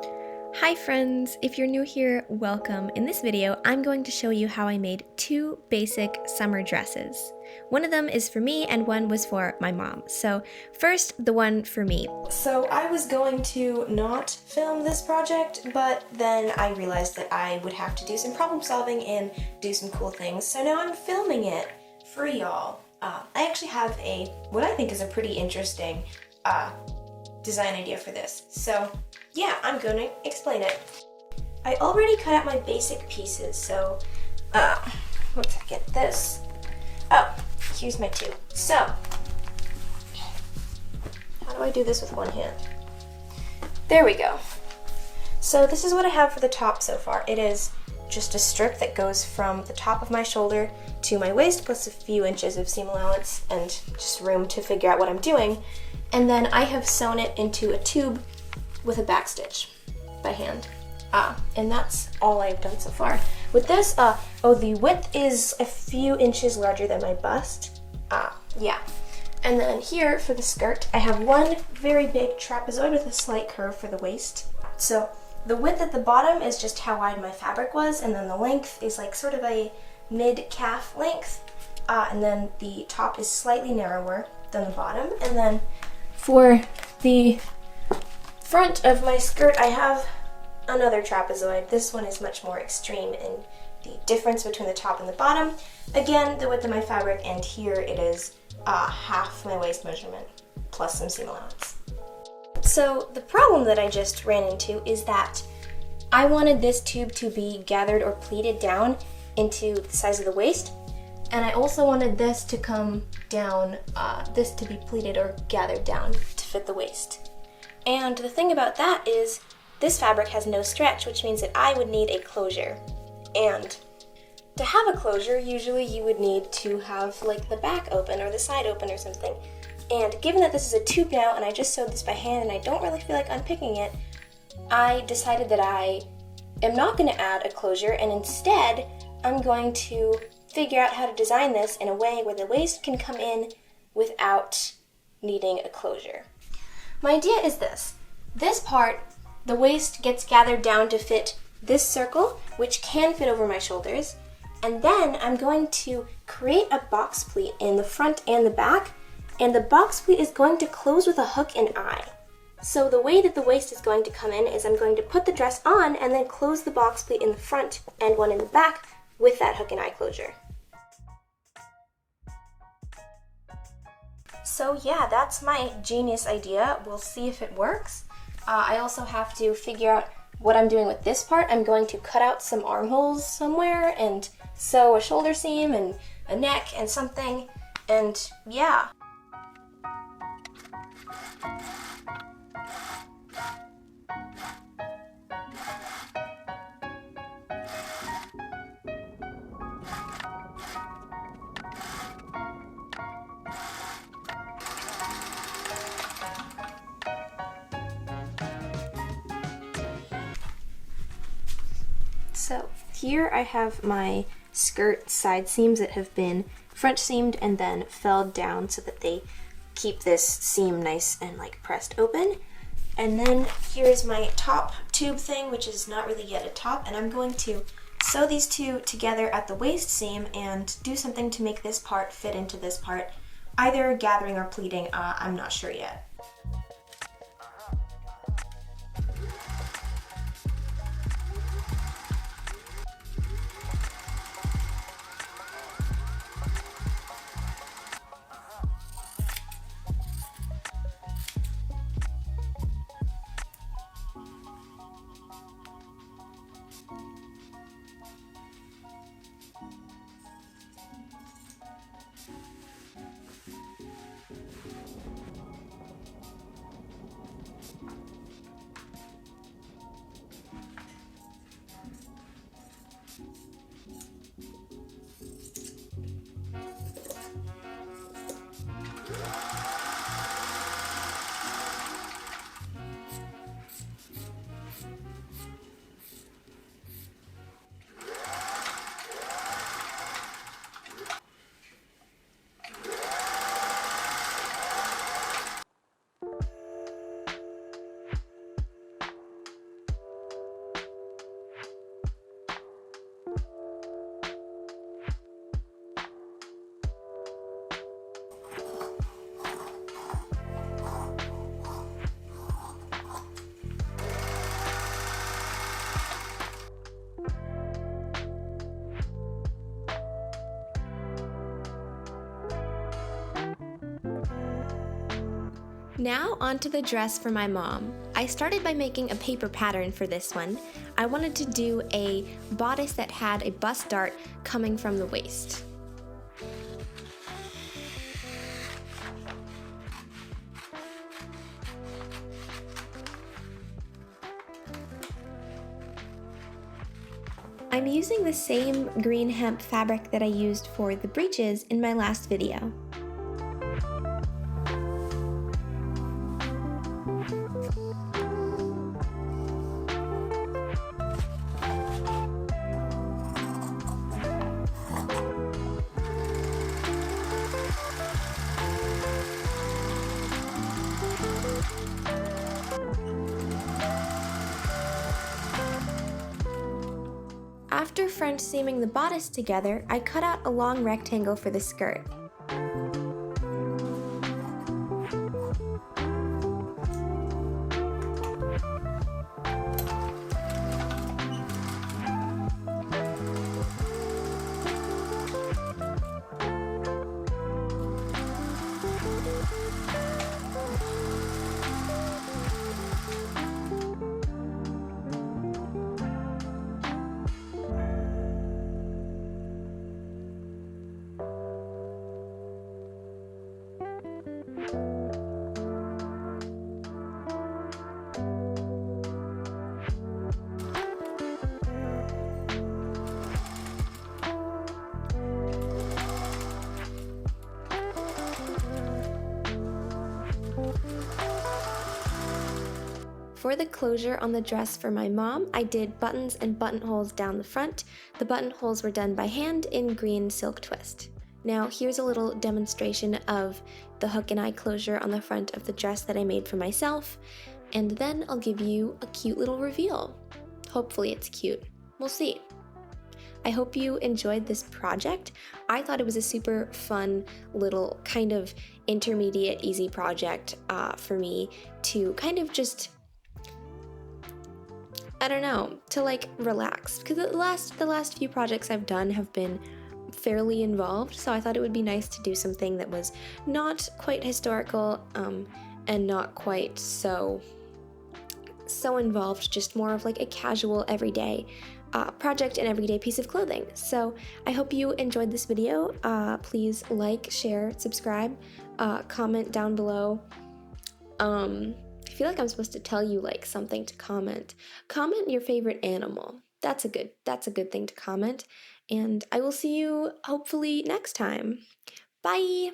Hi friends! If you're new here, welcome. In this video, I'm going to show you how I made two basic summer dresses. One of them is for me and one was for my mom. So first, the one for me. So I was going to not film this project, but then I realized that I would have to do some problem solving and do some cool things. So now I'm filming it for y'all. I actually have what I think is a pretty interesting design idea for this. So yeah, I'm going to explain it. I already cut out my basic pieces, so one second, here's my tube. So, how do I do this with one hand? There we go. So this is what I have for the top so far. It is just a strip that goes from the top of my shoulder to my waist, plus a few inches of seam allowance and just room to figure out what I'm doing. And then I have sewn it into a tube with a back stitch by hand. And that's all I've done so far. With this, the width is a few inches larger than my bust. Yeah. And then here for the skirt, I have one very big trapezoid with a slight curve for the waist. So the width at the bottom is just how wide my fabric was, and then the length is like sort of a mid-calf length. And then the top is slightly narrower than the bottom. And then for the front of my skirt, I have another trapezoid. This one is much more extreme in the difference between the top and the bottom. Again, the width of my fabric, and here it is half my waist measurement plus some seam allowance. So the problem that I just ran into is that I wanted this tube to be gathered or pleated down into the size of the waist, and I also wanted this to come down, this to be pleated or gathered down to fit the waist. And the thing about that is this fabric has no stretch, which means that I would need a closure. And to have a closure, usually you would need to have like the back open or the side open or something. And given that this is a tube now and I just sewed this by hand and I don't really feel like unpicking it, I decided that I am not going to add a closure, and instead I'm going to figure out how to design this in a way where the waist can come in without needing a closure. My idea is this. This part, the waist gets gathered down to fit this circle, which can fit over my shoulders, and then I'm going to create a box pleat in the front and the back, and the box pleat is going to close with a hook and eye. So the way that the waist is going to come in is I'm going to put the dress on and then close the box pleat in the front and one in the back with that hook and eye closure. So yeah, that's my genius idea. We'll see if it works. I also have to figure out what I'm doing with this part. I'm going to cut out some armholes somewhere and sew a shoulder seam and a neck and something, and yeah. So here I have my skirt side seams that have been front seamed and then felled down so that they keep this seam nice and like pressed open. And then here's my top tube thing, which is not really yet a top, and I'm going to sew these two together at the waist seam and do something to make this part fit into this part, either gathering or pleating, I'm not sure yet. Now onto the dress for my mom. I started by making a paper pattern for this one. I wanted to do a bodice that had a bust dart coming from the waist. I'm using the same green hemp fabric that I used for the breeches in my last video. After French seaming the bodice together, I cut out a long rectangle for the skirt. For the closure on the dress for my mom, I did buttons and buttonholes down the front. The buttonholes were done by hand in green silk twist. Now here's a little demonstration of the hook and eye closure on the front of the dress that I made for myself, and then I'll give you a cute little reveal. Hopefully it's cute. We'll see. I hope you enjoyed this project. I thought it was a super fun little kind of intermediate easy project for me to kind of just, I don't know, to like relax, because the last few projects I've done have been fairly involved, so I thought it would be nice to do something that was not quite historical and not quite so involved, just more of like a casual everyday project and everyday piece of clothing. So I hope you enjoyed this video. Please like, share, subscribe, comment down below. I feel like I'm supposed to tell you like something to comment. Comment your favorite animal. That's a good thing to comment. And I will see you hopefully next time. Bye!